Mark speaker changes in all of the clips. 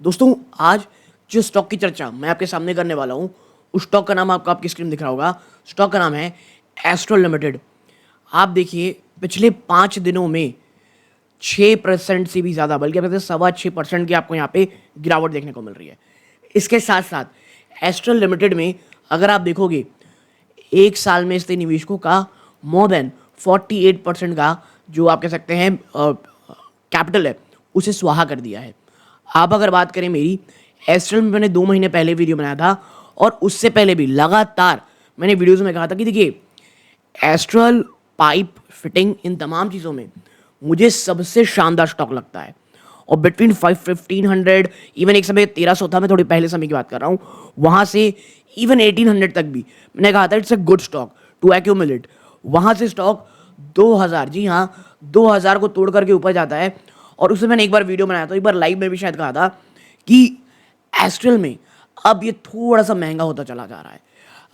Speaker 1: दोस्तों आज जो स्टॉक की चर्चा मैं आपके सामने करने वाला हूँ उस स्टॉक का नाम आपको आपकी स्क्रीन दिख रहा होगा। स्टॉक का नाम है एस्ट्रल लिमिटेड। आप देखिए पिछले 5 दिनों में 6% से भी ज़्यादा बल्कि आप 6.25% की आपको यहाँ पे गिरावट देखने को मिल रही है। इसके साथ साथ एस्ट्रल लिमिटेड में अगर आप देखोगे एक साल में इसने निवेशकों का मोर देन 48% का जो आप कह सकते हैं कैपिटल है उसे स्वाहा कर दिया है। आप अगर बात करें मेरी एस्ट्रल में मैंने 2 महीने पहले वीडियो बनाया था और उससे पहले भी लगातार मैंने वीडियोज़ में कहा था कि देखिए एस्ट्रल पाइप फिटिंग इन तमाम चीज़ों में मुझे सबसे शानदार स्टॉक लगता है। और बिटवीन 1500 इवन एक समय 1300 था, मैं थोड़ी पहले समय की बात कर रहा हूँ, वहाँ से इवन 1800 तक भी मैंने कहा था it's a good stock to accumulate. वहाँ से स्टॉक 2000, जी हाँ 2000 को तोड़ करके ऊपर जाता है। और उससे मैंने एक बार वीडियो बनाया था, एक बार लाइव में भी शायद कहा था कि एस्ट्रल में अब ये थोड़ा सा महंगा होता चला जा रहा है।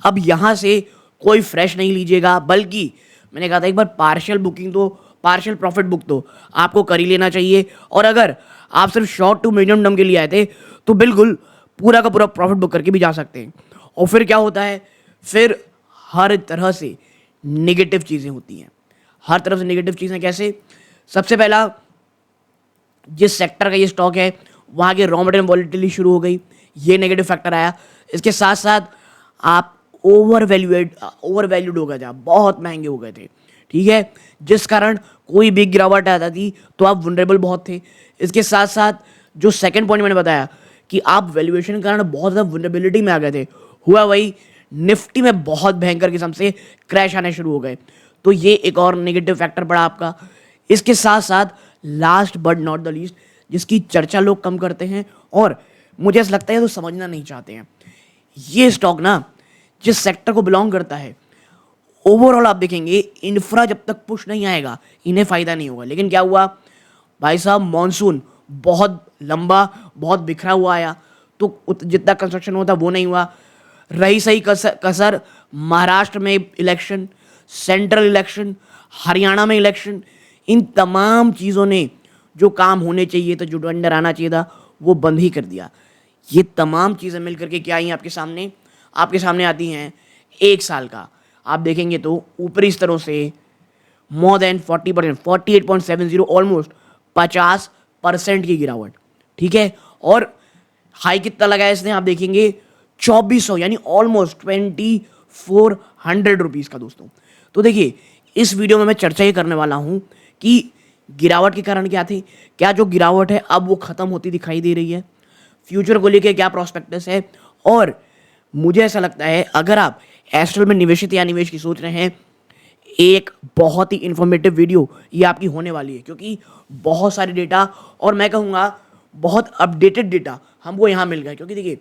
Speaker 1: अब यहाँ से कोई फ्रेश नहीं लीजिएगा, बल्कि मैंने कहा था एक बार पार्शियल बुकिंग तो पार्शियल प्रॉफिट बुक तो आपको कर ही लेना चाहिए। और अगर आप सिर्फ शॉर्ट टू मीडियम टर्म के लिए आए थे तो बिल्कुल पूरा का पूरा प्रॉफिट बुक करके भी जा सकते हैं। और फिर क्या होता है, फिर हर तरह से नेगेटिव चीज़ें होती हैं। हर तरफ से नेगेटिव चीज़ें कैसे? सबसे पहला, जिस सेक्टर का ये स्टॉक है वहाँ के रॉ मटेरियल वॉलेटिलिटी शुरू हो गई, ये नेगेटिव फैक्टर आया। इसके साथ साथ आप ओवर वैल्यूड हो गए थे, आप बहुत महंगे हो गए थे, ठीक है, जिस कारण कोई बिग गिरावट आता थी तो आप वनरेबल बहुत थे। इसके साथ साथ जो सेकंड पॉइंट मैंने बताया कि आप वैल्यूएशन के कारण बहुत ज़्यादा वनरेबिलिटी में आ गए थे, हुआ वही निफ्टी में बहुत भयंकर किस्म से क्रैश आने शुरू हो गए, तो ये एक और नेगेटिव फैक्टर पड़ा आपका। इसके साथ साथ last but not the least, जिसकी चर्चा लोग कम करते हैं और मुझे ऐसा लगता है तो समझना नहीं चाहते हैं, ये स्टॉक ना जिस सेक्टर को बिलोंग करता है ओवरऑल आप देखेंगे इंफ्रा जब तक पुश नहीं आएगा इन्हें फ़ायदा नहीं होगा। लेकिन क्या हुआ भाई साहब, मॉनसून बहुत लंबा बहुत बिखरा हुआ आया तो जितना कंस्ट्रक्शन होता वो नहीं हुआ। रही सही कसर महाराष्ट्र में इलेक्शन, सेंट्रल इलेक्शन, हरियाणा में इलेक्शन, इन तमाम चीज़ों ने जो काम होने चाहिए था, जो टेंडर आना चाहिए था, वो बंद ही कर दिया। ये तमाम चीज़ें मिल करके क्या आई आपके सामने आती हैं एक साल का आप देखेंगे तो ऊपरी स्तरों से मोर देन 40%, 48.70, ऑलमोस्ट 50% की गिरावट, ठीक है। और हाई कितना लगाया इसने आप देखेंगे 2400, यानी ऑलमोस्ट 2400 रुपीज़ का दोस्तों। तो देखिए इस वीडियो में मैं चर्चा ये करने वाला हूँ कि गिरावट के कारण क्या थे, क्या जो गिरावट है अब वो ख़त्म होती दिखाई दे रही है, फ्यूचर को लेके क्या प्रोस्पेक्टस है। और मुझे ऐसा लगता है अगर आप एस्ट्रल में निवेशित या निवेश की सोच रहे हैं, एक बहुत ही इंफॉर्मेटिव वीडियो ये आपकी होने वाली है, क्योंकि बहुत सारे डेटा और मैं कहूँगा बहुत अपडेटेड डेटा हमको यहाँ मिल गया। क्योंकि देखिए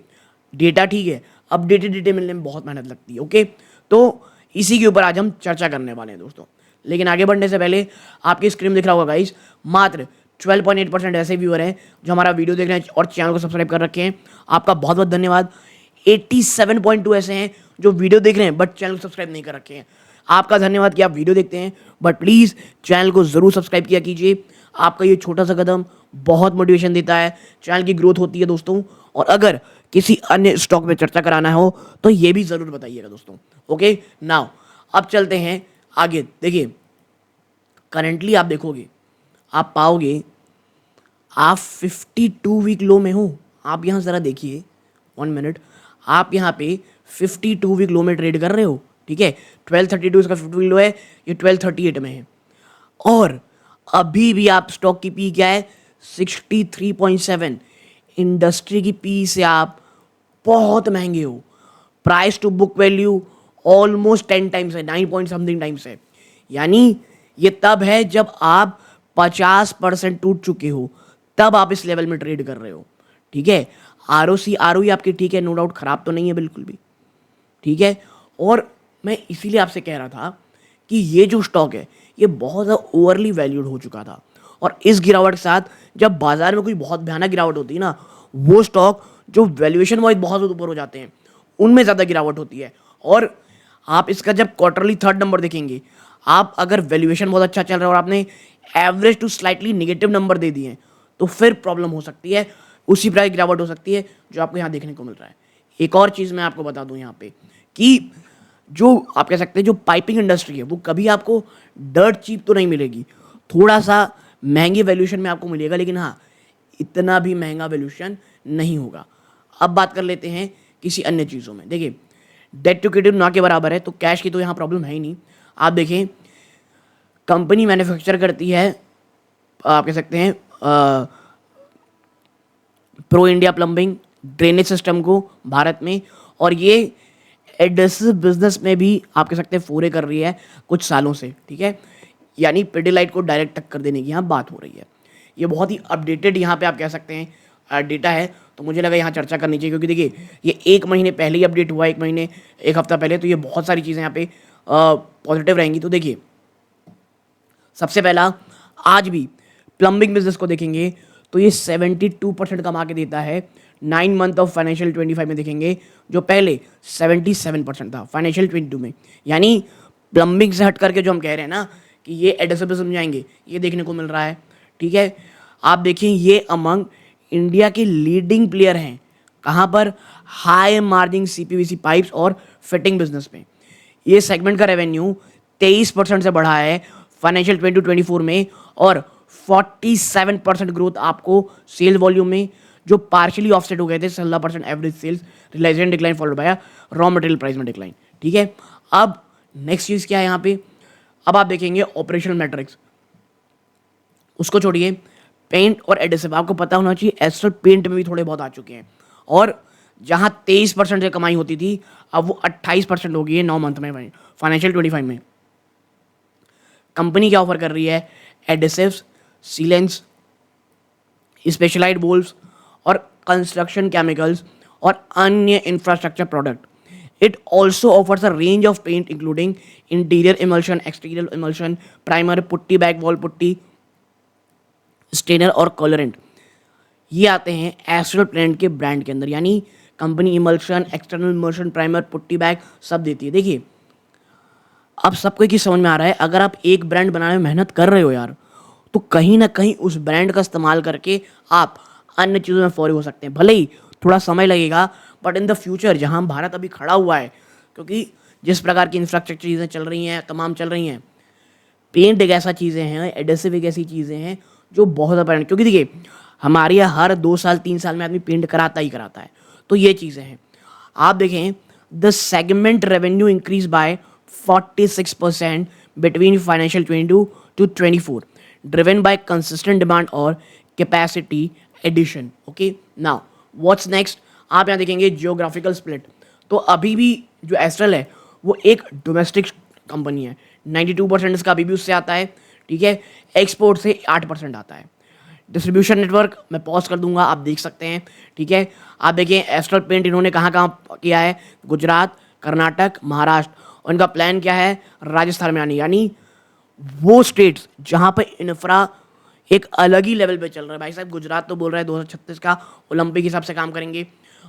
Speaker 1: डेटा ठीक है, अपडेटेड डेटा मिलने में बहुत मेहनत लगती है, ओके। तो इसी के ऊपर आज हम चर्चा करने वाले हैं दोस्तों। लेकिन आगे बढ़ने से पहले आपकी स्क्रीन दिख रहा होगा गाइस, मात्र 12.8% ऐसे व्यूअर हैं जो हमारा वीडियो देख रहे हैं और चैनल को सब्सक्राइब कर रखे हैं, आपका बहुत बहुत धन्यवाद। 87.2 ऐसे हैं जो वीडियो देख रहे हैं बट चैनल को सब्सक्राइब नहीं कर रखे हैं, आपका धन्यवाद कि आप वीडियो देखते हैं बट प्लीज़ चैनल को ज़रूर सब्सक्राइब किया कीजिए। आपका ये छोटा सा कदम बहुत मोटिवेशन देता है, चैनल की ग्रोथ होती है दोस्तों। और अगर किसी अन्य स्टॉक में चर्चा कराना हो तो ये भी ज़रूर बताइएगा दोस्तों, ओके। नाउ अब चलते हैं आगे। देखिए करेंटली आप देखोगे, आप पाओगे आप 52 वीक लो में हो। आप यहाँ ज़रा देखिए 1 मिनट, आप यहाँ पे 52 वीक लो में ट्रेड कर रहे हो, ठीक है। 1232 इसका 50 वीक लो है, ये 1238 में है। और अभी भी आप स्टॉक की पी क्या है 63.7, इंडस्ट्री की पी से आप बहुत महंगे हो। Price to book value almost 10 times है, 9 पॉइंट समथिंग टाइम्स है। यानी ये तब है जब आप 50% टूट चुके हो, तब आप इस लेवल में ट्रेड कर रहे हो, ठीक है। आरओसी आरओई आपकी ठीक है, नो डाउट ख़राब तो नहीं है बिल्कुल भी, ठीक है। और मैं इसीलिए आपसे कह रहा था कि ये जो स्टॉक है ये बहुत ज़्यादा ओवरली वैल्यूड हो चुका था। और इस गिरावट के साथ जब बाजार में कोई बहुत भयानक गिरावट होती है ना, वो स्टॉक जो वैल्यूएशन वाइज बहुत ऊपर हो जाते हैं उनमें ज़्यादा गिरावट होती है। और आप इसका जब क्वार्टरली थर्ड नंबर देखेंगे, आप अगर वैल्यूएशन बहुत अच्छा चल रहा है और आपने average to slightly negative number दे दिए तो फिर प्रॉब्लम हो सकती है। उसी प्राइस गिरावट हो सकती है जो आपको यहाँ देखने को मिल रहा है। एक और चीज़ मैं आपको बता दूँ यहाँ पे कि जो आप कह सकते हैं जो पाइपिंग इंडस्ट्री है वो कभी आपको डर्ट चीप तो नहीं मिलेगी, थोड़ा सा महंगे वैल्यूएशन में आपको मिलेगा, लेकिन हाँ इतना भी महंगा वैल्यूएशन नहीं होगा। अब बात कर लेते हैं किसी अन्य चीज़ों में। देखिए डेट टू इक्विटी ना के बराबर है, तो कैश की तो यहाँ प्रॉब्लम है ही नहीं। आप देखें कंपनी मैन्युफैक्चर करती है, आप कह सकते हैं pro India plumbing drainage system को भारत में, और ये एडेसिव बिजनेस में भी आप कह सकते हैं फोरे कर रही है कुछ सालों से, ठीक है। यानी पिडिलाइट को डायरेक्ट टक्कर देने की यहाँ बात हो रही है। ये बहुत ही अपडेटेड यहाँ पे आप कह सकते हैं डेटा है, तो मुझे लगा यहाँ चर्चा करनी चाहिए, क्योंकि देखिए ये 1 महीने पहले ही अपडेट हुआ, 1 हफ्ता पहले, तो ये बहुत सारी चीज़ें यहाँ पे पॉजिटिव रहेंगी। तो देखिए सबसे पहला आज भी प्लम्बिंग बिजनेस को देखेंगे तो ये 72% कमा के देता है 9 मंथ ऑफ फाइनेंशियल 25 में देखेंगे, जो पहले 77% था फाइनेंशियल 22 में। यानी प्लम्बिंग से हट करके जो हम कह रहे हैं ना कि ये एडेसिव समझाएंगे, ये देखने को मिल रहा है, ठीक है। आप देखें ये अमंग इंडिया के लीडिंग प्लेयर हैं, कहाँ पर, हाई मार्जिन सीपीवीसी पाइप्स और फिटिंग बिजनेस में। ये सेगमेंट का रेवेन्यू 23% से बढ़ा है फाइनेंशियल 22-24 में, और 47% ग्रोथ आपको सेल वॉल्यूम में, जो पार्शियली ऑफसेट हो गए थे 16% average sales realisation decline followed by raw material price में डिक्लाइन, ठीक है। अब नेक्स्ट चीज़ क्या है यहाँ पे, अब आप देखेंगे ऑपरेशनल मैट्रिक्स, उसको छोड़िए, पेंट और एडेसिव आपको पता होना चाहिए एस्ट्रल पेंट में भी थोड़े बहुत आ चुके हैं, और जहाँ 23% से कमाई होती थी अब वो 28% हो गई है 9 मंथ में फाइनेंशियल 25 में। कंपनी क्या ऑफर कर रही है, एडेसिव्स, सीलेंट्स, स्पेशलाइज्ड बोल्स और कंस्ट्रक्शन केमिकल्स और अन्य infrastructure product. It also offers a range of paint including interior emulsion, exterior emulsion, primer, putty, back wall putty, stainer और कलरेंट। ये आते हैं एस्ट्रल पेंट के ब्रांड के अंदर, यानी company emulsion, external emulsion, primer, putty, bag सब देती है। देखिए अब सबको एक ही समझ में आ रहा है, अगर आप एक ब्रांड बनाने में मेहनत कर रहे हो यार, तो कहीं ना कहीं उस ब्रांड का इस्तेमाल करके आप अन्य चीज़ों में फॉरी हो सकते हैं। भले ही थोड़ा समय लगेगा, बट इन द फ्यूचर जहां भारत अभी खड़ा हुआ है, क्योंकि जिस प्रकार की इंफ्रास्ट्रक्चर चीज़ें चल रही हैं, तमाम चल रही हैं, पेंट एक ऐसा चीज़ें हैं, एडेसिव एक ऐसी चीज़ें हैं जो बहुत ज़्यादा, क्योंकि देखिए हमारे यहाँ हर 2 साल 3 साल में आदमी पेंट कराता ही कराता है, तो ये चीज़ें हैं। आप देखें the segment revenue increase by 46% between financial 22 to 24, driven by consistent demand और capacity addition. Okay, now what's next? आप यहाँ देखेंगे जियोग्राफिकल स्प्लिट, तो अभी भी जो एस्ट्रल है वो एक डोमेस्टिक कंपनी है, 92% इसका अभी भी उससे आता है, ठीक है। एक्सपोर्ट से 8% आता है। डिस्ट्रीब्यूशन नेटवर्क मैं पॉज कर दूंगा, आप देख सकते हैं, ठीक है। आप देखिए एस्ट्रल पेंट इन्होंने कहाँ कहाँ किया है, गुजरात, कर्नाटक, महाराष्ट्र, और इनका प्लान क्या है राजस्थान में आने, यानी वो स्टेट्स जहाँ पर इंफ्रा एक अलग ही लेवल पे चल रहा है। भाई साहब गुजरात तो बोल रहा है 2036 का ओलंपिक हिसाब से काम करेंगे,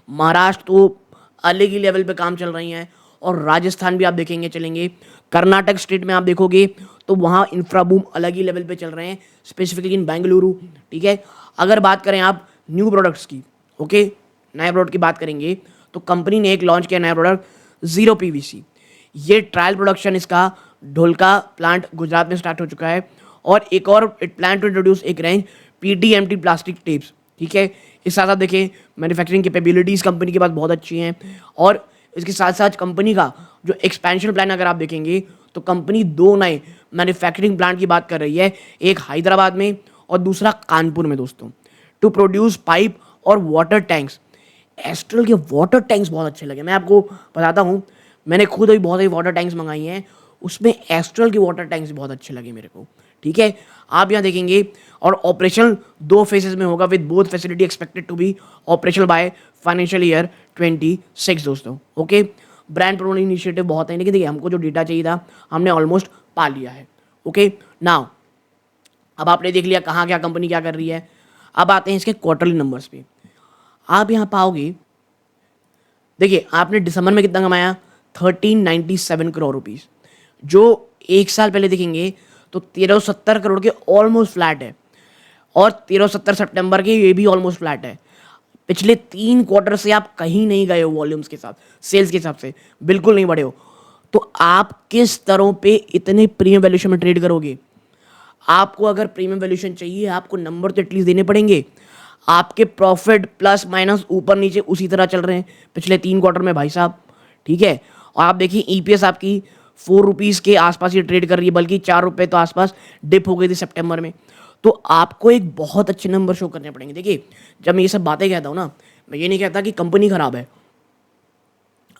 Speaker 1: महाराष्ट्र तो अलग ही लेवल पे काम चल रही हैं, और राजस्थान भी आप देखेंगे चलेंगे। कर्नाटक स्टेट में आप देखोगे तो वहाँ इंफ्रा बूम अलग ही लेवल पे चल रहे हैं, स्पेसिफिकली इन बेंगलुरु, ठीक है। अगर बात करें आप न्यू प्रोडक्ट्स की, ओके, नए प्रोडक्ट की बात करेंगे, तो कंपनी ने एक लॉन्च किया नया प्रोडक्ट जीरो पीवीसी। ये ट्रायल प्रोडक्शन इसका ढोलका प्लांट गुजरात में स्टार्ट हो चुका है, और एक और इट प्लान टू इंट्रोड्यूस एक रेंज पीटीएमटी प्लास्टिक टेप्स, ठीक है। इस साथ आप देखें मैन्युफैक्चरिंग कैपेबिलिटीज़ कंपनी के पास बहुत अच्छी हैं, और इसके साथ साथ कंपनी का जो एक्सपेंशन प्लान अगर आप देखेंगे तो कंपनी 2 नए मैन्युफैक्चरिंग प्लांट की बात कर रही है, एक हैदराबाद में और दूसरा कानपुर में दोस्तों, टू प्रोड्यूस पाइप और वाटर टैंक्स। एस्ट्रल के वाटर टैंक्स बहुत अच्छे लगे, मैं आपको बताता हूँ, मैंने खुद अभी बहुत सारी वाटर टैंक्स मंगाई हैं, उसमें एस्ट्रल के वाटर टैंक्स बहुत अच्छे लगे मेरे को, ठीक है। आप यहाँ देखेंगे, और ऑपरेशन 2 फेजेस में होगा, with both facility expected to be operational by financial year 26 दोस्तों, ओके। ब्रांड प्रोमोशन इनिशिएटिव बहुत है, लेकिन देखिए हमको जो डेटा चाहिए था हमने ऑलमोस्ट पा लिया है, ओके। नाउ अब आपने देख लिया कहाँ क्या कंपनी क्या कर रही है, अब आते हैं इसके क्वार्टरली नंबर्स पे। आप यहाँ पाओगे, देखिए आपने दिसंबर में कितना कमाया, 1397 करोड़ रुपीज़, जो 1 साल पहले देखेंगे तो 1370 करोड़ के ऑलमोस्ट फ्लैट है, और 1370 सितंबर के ये भी ऑलमोस्ट फ्लैट है। पिछले 3 क्वार्टर से आप कहीं नहीं गए हो वॉल्यूम्स के साथ, सेल्स के हिसाब से बिल्कुल नहीं बढ़े हो, तो आप किस स्तरों पे इतने प्रीमियम वैल्यूएशन में ट्रेड करोगे? आपको अगर प्रीमियम वैल्यूएशन चाहिए, आपको नंबर तो एटलीस्ट देने पड़ेंगे। आपके प्रॉफिट प्लस माइनस ऊपर नीचे उसी तरह चल रहे हैं पिछले 3 क्वार्टर में भाई साहब, ठीक है। और आप देखिए ईपीएस आपकी 4 रुपीज़ के आसपास ये ट्रेड कर रही है, बल्कि 4 रुपये तो आसपास डिप हो गई थी सितंबर में। तो आपको एक बहुत अच्छे नंबर शो करने पड़ेंगे। देखिए, जब मैं ये सब बातें कहता हूँ ना, मैं ये नहीं कहता कि कंपनी खराब है,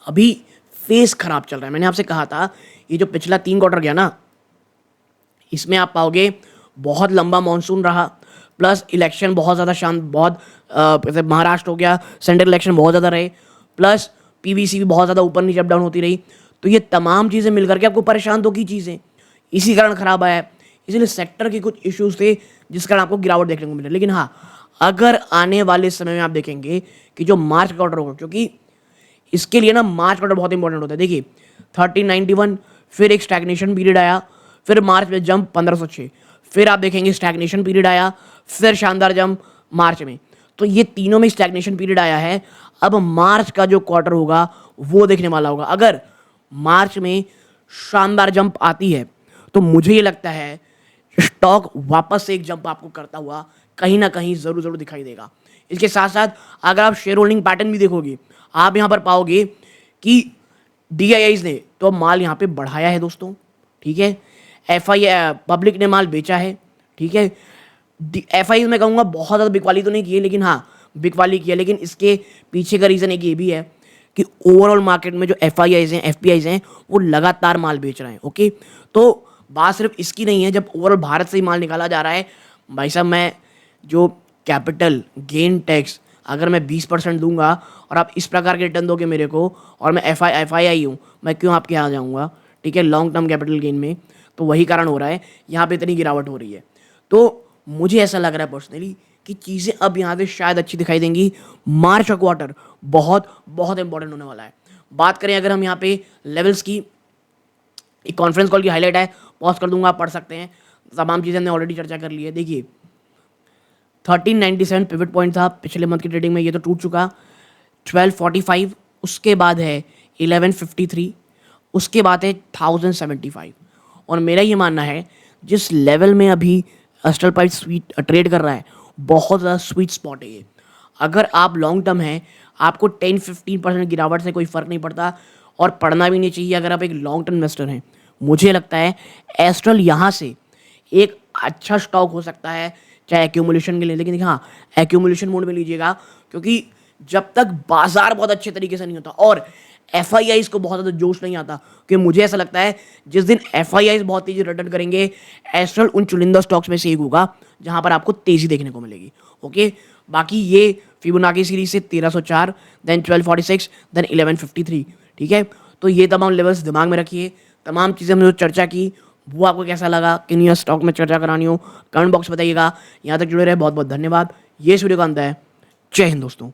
Speaker 1: अभी फेस खराब चल रहा है। मैंने आपसे कहा था ये जो पिछला 3 क्वार्टर गया ना, इसमें आप पाओगे बहुत लंबा मानसून रहा, प्लस इलेक्शन बहुत ज़्यादा शांत, बहुत जैसे महाराष्ट्र हो गया, सेंट्रल इलेक्शन बहुत ज़्यादा रहे, प्लस पीवीसी भी बहुत ज़्यादा ऊपर नीचे अप डाउन होती रही। तो ये तमाम चीज़ें मिलकर के आपको परेशान तो की चीज़ें, इसी कारण खराब आया है। इसलिए सेक्टर के कुछ इश्यूज थे जिस कारण आपको गिरावट देखने को मिला। लेकिन हाँ, अगर आने वाले समय में आप देखेंगे कि जो मार्च क्वार्टर होगा, क्योंकि इसके लिए ना मार्च क्वार्टर बहुत इंपॉर्टेंट होता है। देखिए 1391, फिर एक स्टैग्नेशन पीरियड आया, फिर मार्च में जंप 1506, फिर आप देखेंगे स्टैग्नेशन पीरियड आया, फिर शानदार जंप मार्च में। तो ये तीनों में स्टैग्नेशन पीरियड आया है। अब मार्च का जो क्वार्टर होगा वो देखने वाला होगा। अगर मार्च में शानदार जंप आती है तो मुझे ये लगता है स्टॉक वापस से एक जंप आपको करता हुआ कहीं ना कहीं जरूर दिखाई देगा। इसके साथ साथ अगर आप शेयर होल्डिंग पैटर्न भी देखोगे, आप यहां पर पाओगे कि डीआईआईज ने तो माल यहां पे बढ़ाया है दोस्तों, ठीक है। एफआई पब्लिक ने माल बेचा है, ठीक है। एफआई मैं कहूँगा बहुत ज़्यादा बिकवाली तो नहीं की है, लेकिन हाँ बिकवाली की है। लेकिन इसके पीछे का रीज़न एक ये भी है कि ओवरऑल मार्केट में जो एफआईआईज हैं, एफपीआईज हैं, वो लगातार माल बेच रहे हैं, ओके। तो बात सिर्फ इसकी नहीं है, जब ओवरऑल भारत से ही माल निकाला जा रहा है भाई साहब, मैं जो कैपिटल गेन टैक्स अगर मैं 20% दूंगा और आप इस प्रकार के रिटर्न दोगे मेरे को, और मैं एफ आई हूँ, मैं क्यों आपके यहाँ जाऊँगा, ठीक है, लॉन्ग टर्म कैपिटल गेन में। तो वही कारण हो रहा है यहाँ पे इतनी गिरावट हो रही है। तो मुझे ऐसा लग रहा है पर्सनली कि चीज़ें अब यहाँ से शायद अच्छी दिखाई देंगी। मार्च का क्वार्टर बहुत बहुत इंपॉर्टेंट होने वाला है। बात करें अगर हम यहाँ पे लेवल्स की, एक कॉन्फ्रेंस कॉल की हाईलाइट है, पॉज कर दूंगा, आप पढ़ सकते हैं, तमाम चीज़ें हमने ऑलरेडी चर्चा कर ली है। देखिए 1397 पिवट पॉइंट था पिछले मंथ की ट्रेडिंग में, ये तो टूट चुका। 1245, उसके बाद है 1153, उसके बाद है 1075। और मेरा ये मानना है जिस लेवल में अभी एस्ट्रल पाइप स्वीट ट्रेड कर रहा है, बहुत ज़्यादा स्वीट स्पॉट है ये। अगर आप लॉन्ग टर्म हैं, आपको 10-15% गिरावट से कोई फ़र्क नहीं पड़ता, और पढ़ना भी नहीं चाहिए अगर आप एक लॉन्ग टर्म इन्वेस्टर हैं। मुझे लगता है एस्ट्रल यहाँ से एक अच्छा स्टॉक हो सकता है, चाहे एक्यूमुलेशन के लिए। लेकिन हाँ, एक्यूमुलेशन मोड में लीजिएगा, क्योंकि जब तक बाजार बहुत अच्छे तरीके से नहीं होता और एफआईआईज को बहुत ज़्यादा जोश नहीं आता, कि मुझे ऐसा लगता है जिस दिन एफआईआईज बहुत तेज़ी रिटर्न करेंगे, एस्ट्रल उन चुनिंदा स्टॉक्स में से एक होगा जहां पर आपको तेज़ी देखने को मिलेगी, ओके। बाकी ये फिबोनाची सीरीज से 1304, देन 1246, देन 1153, ठीक है। तो ये तमाम लेवल्स दिमाग में रखिए। तमाम चीज़ें हमने जो चर्चा की वो आपको कैसा लगा, किन या स्टॉक में चर्चा करानी हो, कमेंट बॉक्स बताइएगा। यहाँ तक जुड़े रहे बहुत बहुत धन्यवाद। ये इस वीडियो का अंत है। जय हिंद दोस्तों।